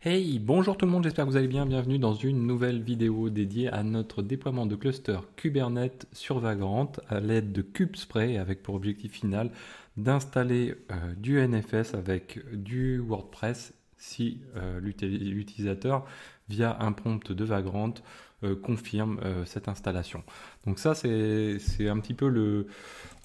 Hey, bonjour tout le monde, j'espère que vous allez bien. Bienvenue dans une nouvelle vidéo dédiée à notre déploiement de cluster Kubernetes sur Vagrant à l'aide de KubeSpray avec pour objectif final d'installer du NFS avec du WordPress si l'utilisateur via un prompt de Vagrant confirme cette installation. Donc ça c'est un petit peu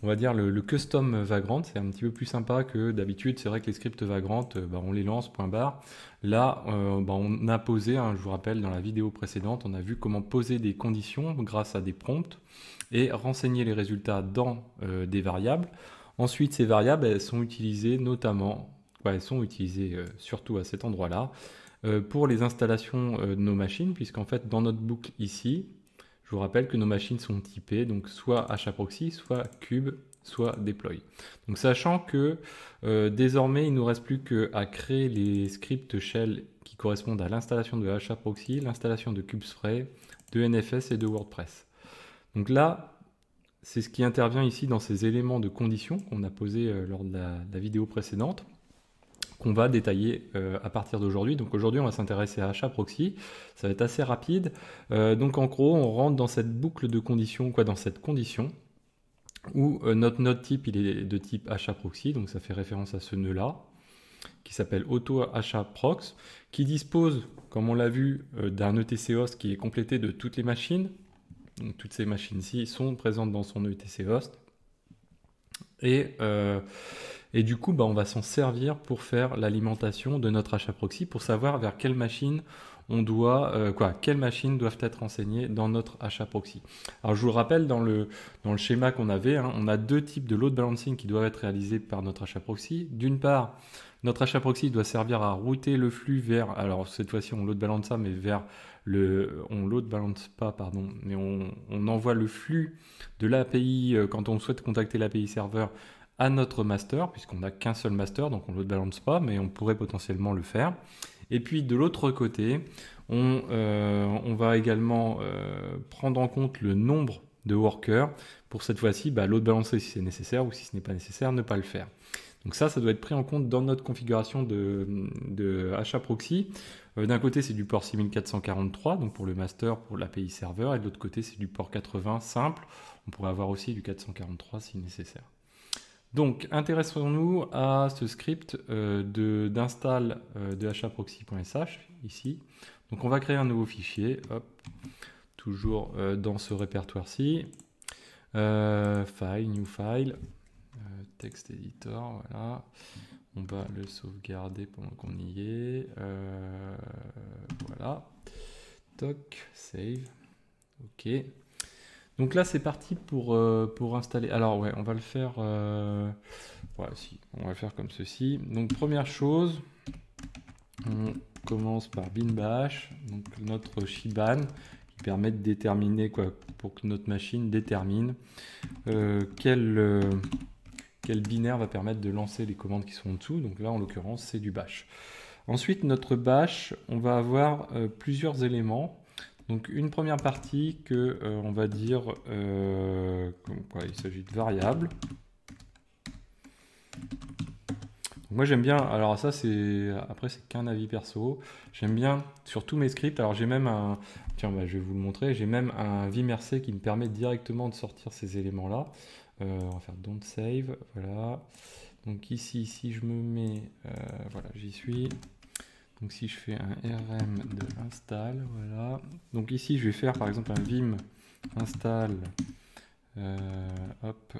on va dire le custom Vagrant, c'est un petit peu plus sympa que d'habitude. C'est vrai que les scripts Vagrant, on les lance, point barre. Là, on a posé, je vous rappelle, dans la vidéo précédente, on a vu comment poser des conditions grâce à des prompts et renseigner les résultats dans des variables. Ensuite, ces variables, elles sont utilisées notamment, elles sont utilisées surtout à cet endroit-là, pour les installations de nos machines, puisqu'en fait, dans notre boucle ici, je vous rappelle que nos machines sont typées, donc soit HAProxy, soit Kube, soit Deploy. Donc sachant que désormais, il ne nous reste plus qu'à créer les scripts shell qui correspondent à l'installation de HAProxy, l'installation de KubeSpray, de NFS et de WordPress. Donc là, c'est ce qui intervient ici dans ces éléments de condition qu'on a posés lors de la vidéo précédente, qu'on va détailler à partir d'aujourd'hui. Donc aujourd'hui, on va s'intéresser à HAProxy. Ça va être assez rapide. Donc en gros, on rentre dans cette boucle de conditions, dans cette condition où notre node type il est de type HAProxy, donc ça fait référence à ce nœud-là, qui s'appelle auto-HAProx, qui dispose, comme on l'a vu, d'un ETC host qui est complété de toutes les machines. Donc toutes ces machines-ci sont présentes dans son ETC host. Et du coup, on va s'en servir pour faire l'alimentation de notre HAProxy, pour savoir vers quelle machine on doit, quelles machines doivent être renseignées dans notre HAProxy. Alors je vous le rappelle, dans le schéma qu'on avait, on a deux types de load balancing qui doivent être réalisés par notre HAProxy. D'une part, notre HAProxy doit servir à router le flux vers, alors cette fois-ci on load balance ça, mais vers on load balance pas, pardon, mais on envoie le flux de l'API quand on souhaite contacter l'API serveur à notre master, puisqu'on n'a qu'un seul master, donc on ne le balance pas, mais on pourrait potentiellement le faire. Et puis de l'autre côté, on va également prendre en compte le nombre de workers pour cette fois-ci load balancer si c'est nécessaire, ou si ce n'est pas nécessaire, ne pas le faire. Donc ça doit être pris en compte dans notre configuration de HAProxy. D'un côté, c'est du port 6443, donc pour le master, pour l'API serveur, et de l'autre côté, c'est du port 80 simple. On pourrait avoir aussi du 443 si nécessaire. Donc, intéressons-nous à ce script d'install de haproxy.sh, ici. Donc, on va créer un nouveau fichier, hop, toujours dans ce répertoire-ci. File, new file, text editor, voilà. On va le sauvegarder pendant qu'on y est. Voilà. Toc, save. OK. Donc là, c'est parti pour installer. Alors, ouais, on va le faire. On va le faire comme ceci. Donc, première chose, on commence par bin bash, donc notre shibane qui permet de déterminer pour que notre machine détermine quel binaire va permettre de lancer les commandes qui sont en dessous. Donc là, en l'occurrence, c'est du bash. Ensuite, notre bash, on va avoir plusieurs éléments. Donc une première partie que on va dire il s'agit de variables. Donc moi j'aime bien, alors ça c'est qu'un avis perso. J'aime bien sur tous mes scripts. Alors j'ai même je vais vous le montrer. J'ai même un vMRC qui me permet directement de sortir ces éléments là. On va faire don't save, voilà. Donc ici je me mets, voilà, j'y suis. Donc si je fais un rm de install, voilà. Donc ici je vais faire par exemple un vim install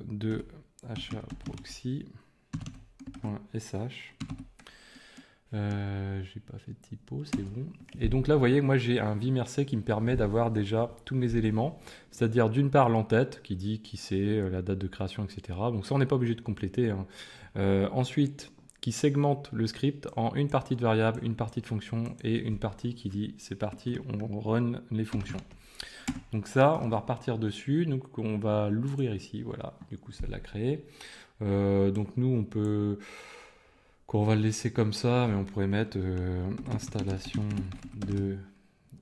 de haproxy.sh. J'ai pas fait de typo, c'est bon. Et donc là, vous voyez, moi j'ai un vMRC qui me permet d'avoir déjà tous mes éléments, c'est-à-dire d'une part l'entête qui dit qui c'est, la date de création, etc. Donc ça, on n'est pas obligé de compléter. Ensuite, qui segmente le script en une partie de variable, une partie de fonction et une partie qui dit c'est parti, on run les fonctions. Donc ça, on va repartir dessus. Donc on va l'ouvrir ici, voilà. Du coup, ça l'a créé. Donc nous, on va le laisser comme ça, mais on pourrait mettre installation de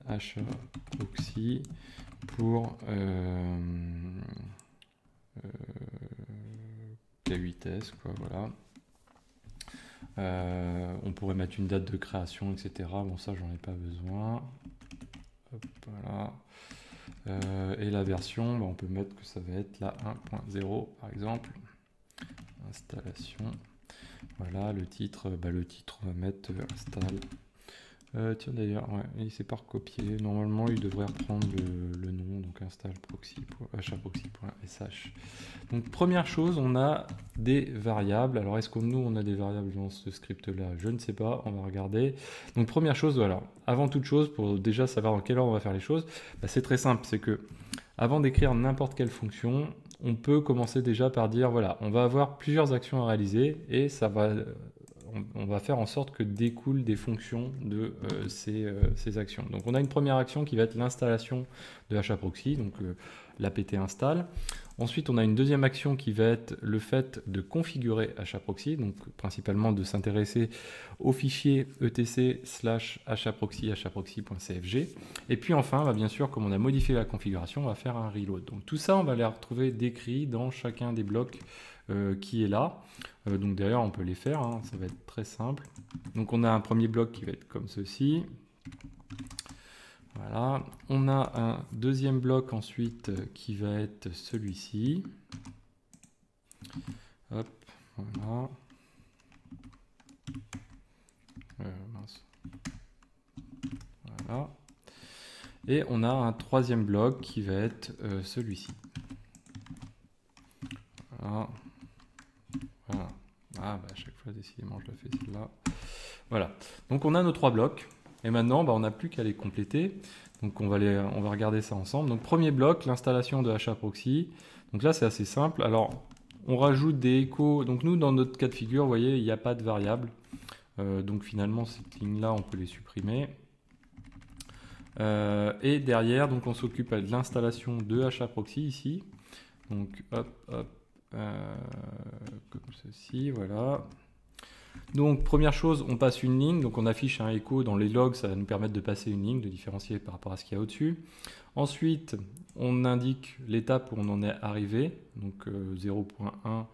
haproxy pour K8S, voilà. On pourrait mettre une date de création, etc. Bon, ça, j'en ai pas besoin. Hop, voilà. Et la version, on peut mettre que ça va être la 1.0 par exemple. Installation. Voilà, le titre, on va mettre install. Tiens d'ailleurs, ouais, il s'est pas recopié. Normalement, il devrait reprendre le nom, donc install proxy.hproxy.sh. Donc première chose, on a des variables. Alors est-ce que nous on a des variables dans ce script-là? Je ne sais pas, on va regarder. Donc première chose, voilà. Avant toute chose, pour déjà savoir dans quelle ordre on va faire les choses, c'est très simple. C'est que avant d'écrire n'importe quelle fonction, on peut commencer déjà par dire voilà, on va avoir plusieurs actions à réaliser et ça va. On va faire en sorte que découlent des fonctions de ces actions. Donc on a une première action qui va être l'installation de hproxy, donc l'apt install. Ensuite on a une deuxième action qui va être le fait de configurer hproxy, donc principalement de s'intéresser au fichier etc/hproxy, hproxy.cfg. Et puis enfin, bien sûr, comme on a modifié la configuration, on va faire un reload. Donc tout ça, on va les retrouver décrits dans chacun des blocs qui est là. Donc d'ailleurs on peut les faire, hein, ça va être très simple. Donc on a un premier bloc qui va être comme ceci. Voilà. On a un deuxième bloc ensuite qui va être celui-ci. Hop, voilà. Mince. Voilà. Et on a un troisième bloc qui va être celui-ci. Voilà. Voilà. Ah, à chaque fois, décidément, je la fais celle-là. Voilà. Donc, on a nos trois blocs. Et maintenant, on n'a plus qu'à les compléter. Donc, on va regarder ça ensemble. Donc, premier bloc, l'installation de hproxy. Donc là, c'est assez simple. Alors, on rajoute des échos. Donc, nous, dans notre cas de figure, vous voyez, il n'y a pas de variable. Donc, finalement, ces lignes-là, on peut les supprimer. Et derrière, donc, on s'occupe de l'installation de hproxy ici. Donc, hop, hop. Comme ceci, voilà. Donc première chose, on passe une ligne, donc on affiche un écho dans les logs, ça va nous permettre de passer une ligne, de différencier par rapport à ce qu'il y a au-dessus. Ensuite, on indique l'étape où on en est arrivé, donc 0.1,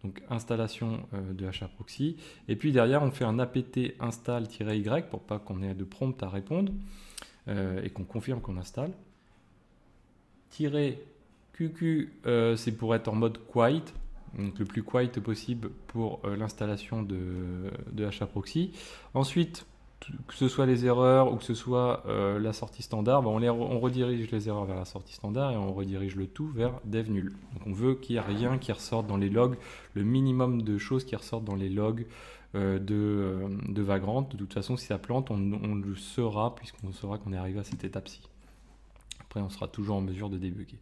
donc installation de hproxy. Et puis derrière, on fait un apt install-y pour pas qu'on ait de prompt à répondre et qu'on confirme qu'on installe. QQ, c'est pour être en mode quiet, donc le plus quiet possible pour l'installation de hproxy. Ensuite, que ce soit les erreurs ou que ce soit la sortie standard, on redirige les erreurs vers la sortie standard et on redirige le tout vers dev nul. Donc on veut qu'il n'y ait rien qui ressorte dans les logs, le minimum de choses qui ressortent dans les logs de Vagrant. De toute façon, si ça plante, on le saura puisqu'on saura qu'on est arrivé à cette étape-ci. Après, on sera toujours en mesure de débugger.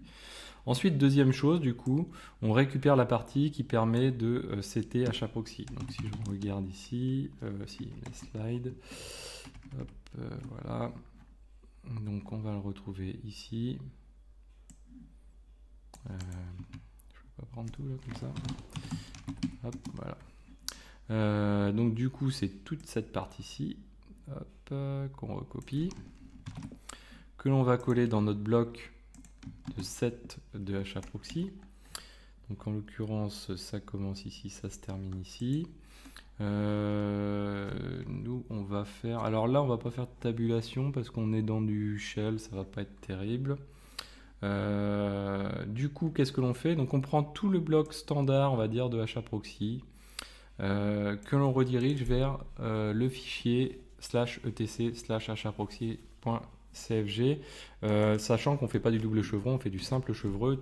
Ensuite, deuxième chose, du coup, on récupère la partie qui permet de setter hproxy. Donc si je regarde ici, les slides, hop, voilà. Donc on va le retrouver ici. Je ne vais pas prendre tout là comme ça. Hop, voilà. Donc du coup, c'est toute cette partie-ci qu'on recopie, que l'on va coller dans notre bloc de set de hproxy. Donc en l'occurrence, ça commence ici, ça se termine ici. Nous, on va faire... Alors là, on va pas faire de tabulation parce qu'on est dans du shell, ça va pas être terrible. Du coup, qu'est-ce que l'on fait? Donc on prend tout le bloc standard, on va dire, de hproxy, que l'on redirige vers le fichier /etc/hproxy.cfg, sachant qu'on ne fait pas du double chevron, on fait du simple chevron.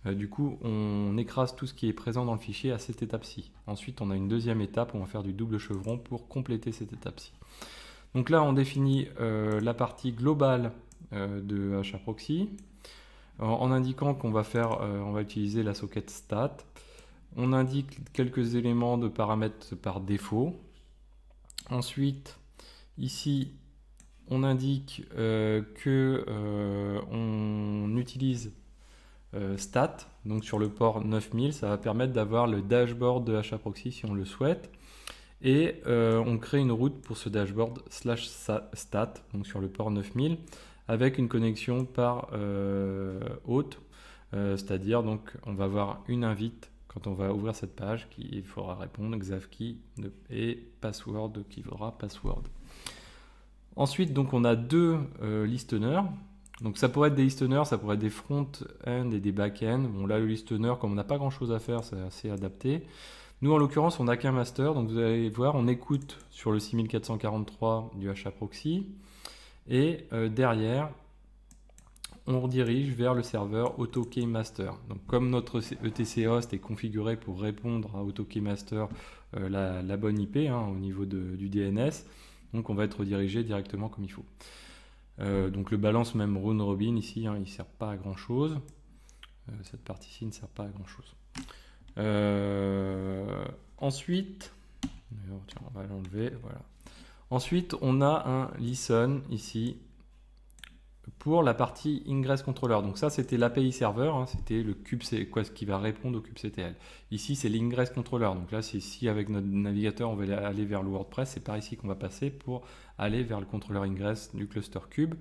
Du coup, on écrase tout ce qui est présent dans le fichier à cette étape-ci. Ensuite, on a une deuxième étape où on va faire du double chevron pour compléter cette étape-ci. Donc là, on définit la partie globale de hproxy en indiquant qu'on va on va utiliser la socket stat. On indique quelques éléments de paramètres par défaut. Ensuite, ici, on indique on utilise stat, donc sur le port 9000, ça va permettre d'avoir le dashboard de hproxy si on le souhaite. Et on crée une route pour ce dashboard /stat, donc sur le port 9000, avec une connexion par hôte, c'est-à-dire donc on va avoir une invite quand on va ouvrir cette page, il faudra répondre xavkey et password qui vaudra password. Ensuite, donc on a deux listeners. Donc ça pourrait être des listeners, ça pourrait être des front-end et des back-end. Bon là le listener, comme on n'a pas grand-chose à faire, c'est assez adapté. Nous en l'occurrence, on n'a qu'un master, donc vous allez voir, on écoute sur le 6443 du HAProxy et derrière, on redirige vers le serveur AutoKeyMaster. Donc comme notre ETC host est configuré pour répondre à AutoKeyMaster la bonne IP au niveau du DNS, donc on va être redirigé directement comme il faut. Donc le balance même round robin ici, il ne sert pas à grand chose. Cette partie-ci ne sert pas à grand chose. Ensuite, tiens, on va l'enlever, voilà. Ensuite, on a un listen ici pour la partie ingress controller. Donc ça, c'était l'API serveur, c'était le kubectl, ce qui va répondre au kubectl. Ici, c'est l'ingress controller. Donc là, c'est ici avec notre navigateur, on va aller vers le WordPress. C'est par ici qu'on va passer pour aller vers le contrôleur ingress du cluster cube.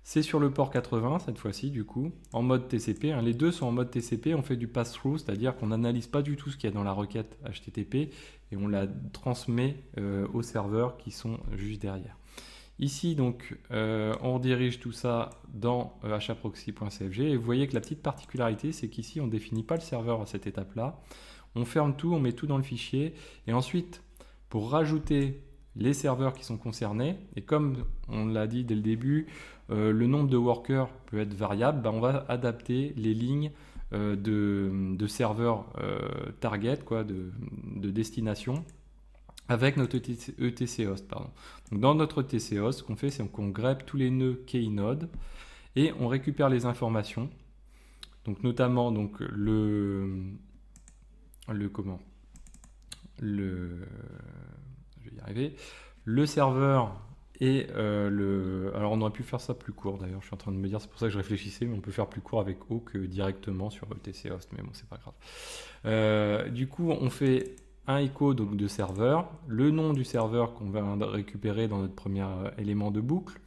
C'est sur le port 80 cette fois-ci, du coup, en mode TCP. Les deux sont en mode TCP. On fait du pass-through, c'est-à-dire qu'on n'analyse pas du tout ce qu'il y a dans la requête HTTP et on la transmet aux serveurs qui sont juste derrière. Ici, donc, on redirige tout ça dans haproxy.cfg et vous voyez que la petite particularité, c'est qu'ici, on ne définit pas le serveur à cette étape-là. On ferme tout, on met tout dans le fichier et ensuite, pour rajouter les serveurs qui sont concernés, et comme on l'a dit dès le début, le nombre de workers peut être variable, on va adapter les lignes de serveurs target, de destination, avec notre ETC host. Donc dans notre ETC host, ce qu'on fait, c'est qu'on grep tous les nœuds keynode et on récupère les informations. Donc notamment donc je vais y arriver, le serveur et alors on aurait pu faire ça plus court d'ailleurs, je suis en train de me dire, c'est pour ça que je réfléchissais, mais on peut faire plus court avec O que directement sur ETC host, mais bon, c'est pas grave. Du coup, on fait un echo donc, de serveur, le nom du serveur qu'on va récupérer dans notre premier élément de boucle.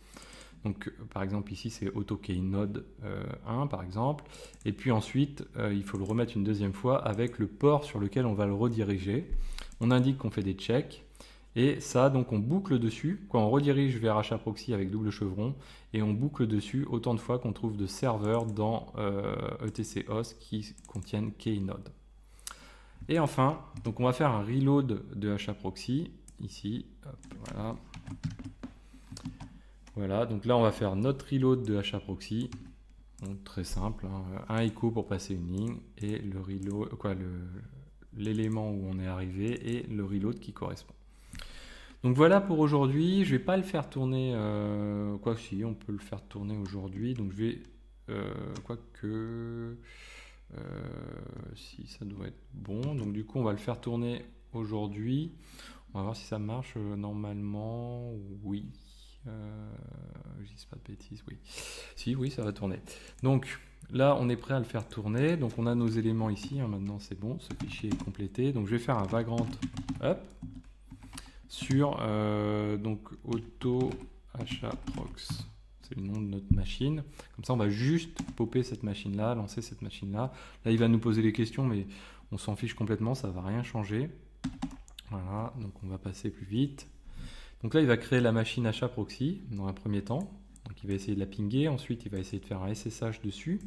Donc par exemple ici c'est AutoKeynode 1 par exemple, et puis ensuite il faut le remettre une deuxième fois avec le port sur lequel on va le rediriger. On indique qu'on fait des checks et ça donc on boucle dessus, on redirige vers HAProxy avec double chevron et on boucle dessus autant de fois qu'on trouve de serveurs dans ETC host qui contiennent keynode. Et enfin, donc on va faire un reload de HAProxy ici, hop, voilà. Voilà, donc là on va faire notre reload de HAProxy, donc très simple, un echo pour passer une ligne et le reload, l'élément où on est arrivé et le reload qui correspond. Donc voilà pour aujourd'hui, je vais pas le faire tourner, quoi que si, on peut le faire tourner aujourd'hui, donc je vais, si ça doit être bon, donc du coup on va le faire tourner aujourd'hui, on va voir si ça marche, normalement, oui. Je dis pas de bêtises, oui. Si, oui, ça va tourner. Donc là, on est prêt à le faire tourner. Donc on a nos éléments ici. Maintenant, c'est bon. Ce fichier est complété. Donc je vais faire un vagrant up sur donc auto HAProx. C'est le nom de notre machine. Comme ça, on va juste popper cette machine-là, lancer cette machine-là. Là, il va nous poser les questions, mais on s'en fiche complètement. Ça va rien changer. Voilà. Donc on va passer plus vite. Donc là, il va créer la machine HAProxy dans un premier temps. Donc il va essayer de la pinguer. Ensuite, il va essayer de faire un SSH dessus.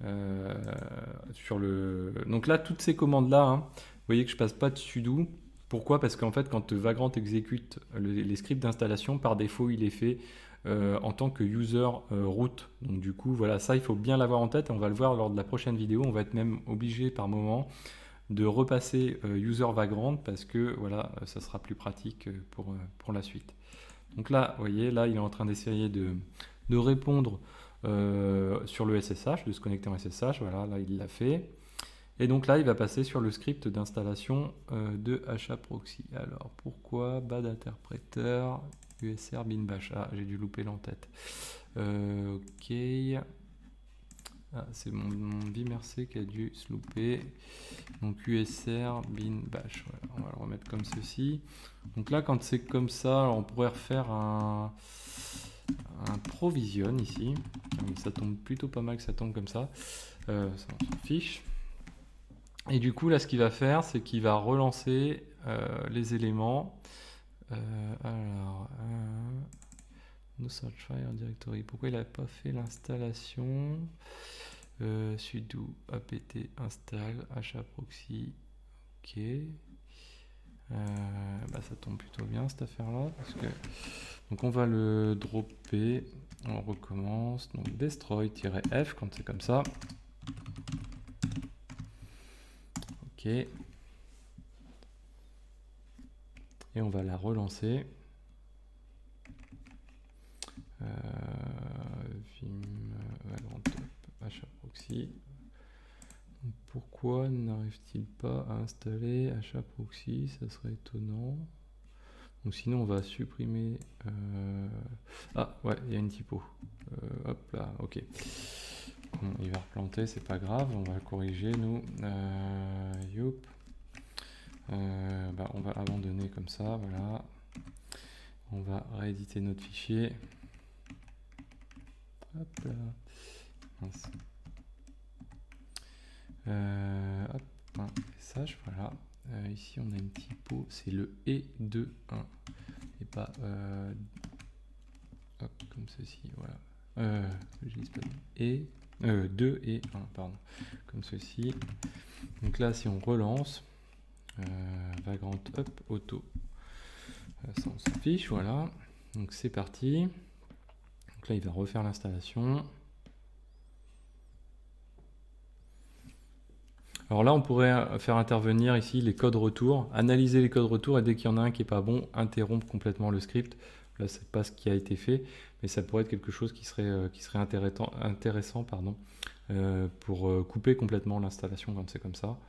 Donc là, toutes ces commandes-là, vous voyez que je ne passe pas de sudo. Pourquoi? Parce qu'en fait, quand Vagrant exécute les scripts d'installation, par défaut, il est fait en tant que user root. Donc du coup, voilà, ça, il faut bien l'avoir en tête. Et on va le voir lors de la prochaine vidéo. On va être même obligé par moment de repasser user vagrant parce que voilà, ça sera plus pratique pour la suite. Donc là, vous voyez, là, il est en train d'essayer de répondre sur le SSH, de se connecter en SSH. Voilà, là, il l'a fait. Et donc là, il va passer sur le script d'installation de HAProxy. Alors, pourquoi bad interpreter usr bin bash? Ah, j'ai dû louper l'en-tête. Ok. Ah, c'est mon bimerc qui a dû se louper. Donc usr bin bash. Voilà, on va le remettre comme ceci. Donc là, quand c'est comme ça, on pourrait refaire un provision ici. Ça tombe plutôt pas mal que ça tombe comme ça. Ça on s'en fiche. Et du coup, là, ce qu'il va faire, c'est qu'il va relancer les éléments. Alors, no search file directory. Pourquoi il n'a pas fait l'installation? Sudo apt install hproxy. Ok. Bah, ça tombe plutôt bien cette affaire-là. Donc on va le dropper. On recommence. Donc destroy-f quand c'est comme ça. Ok. Et on va la relancer. Vim Vagrant hproxy. Pourquoi n'arrive-t-il pas à installer hproxy? Ça serait étonnant. Donc sinon on va supprimer... Ah ouais, il y a une typo. Hop là, ok. Bon, il va replanter, c'est pas grave, on va le corriger nous. Youp. Bah, on va abandonner comme ça, voilà. On va rééditer notre fichier. Hop là. Mince. Hop, un message, voilà. Ici on a une typo, c'est le E21 et pas hop, comme ceci, voilà. Je dis pas et 2 et 1, pardon, comme ceci. Donc là, si on relance, Vagrant up auto, ça on s'en fiche, voilà. Donc c'est parti. Donc là, il va refaire l'installation. Alors là, on pourrait faire intervenir ici les codes retour, analyser les codes retour et dès qu'il y en a un qui n'est pas bon, interrompre complètement le script. Là, c'est pas ce qui a été fait, mais ça pourrait être quelque chose qui serait intéressant pardon, pour couper complètement l'installation quand c'est comme ça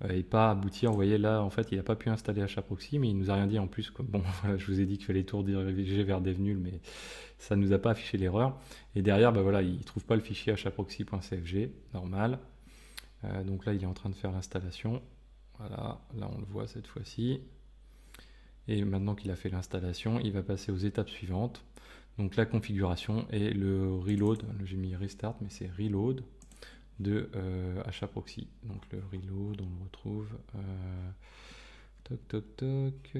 et pas aboutir. Vous voyez là, en fait, il n'a pas pu installer hproxy, mais il nous a rien dit en plus. Bon, voilà, je vous ai dit qu'il fallait tout rediriger vers dev nul, mais ça nous a pas affiché l'erreur. Et derrière, bah voilà, il trouve pas le fichier hproxy.cfg, normal. Donc là, il est en train de faire l'installation. Voilà, là on le voit cette fois-ci. Et maintenant qu'il a fait l'installation, il va passer aux étapes suivantes. Donc la configuration et le reload. J'ai mis restart, mais c'est reload de hproxy. Donc le reload, on le retrouve. Toc toc toc.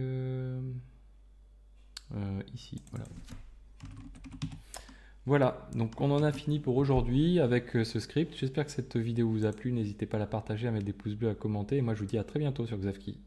Ici, voilà. Voilà, donc on en a fini pour aujourd'hui avec ce script. J'espère que cette vidéo vous a plu. N'hésitez pas à la partager, à mettre des pouces bleus, à commenter. Et moi, je vous dis à très bientôt sur Xavki.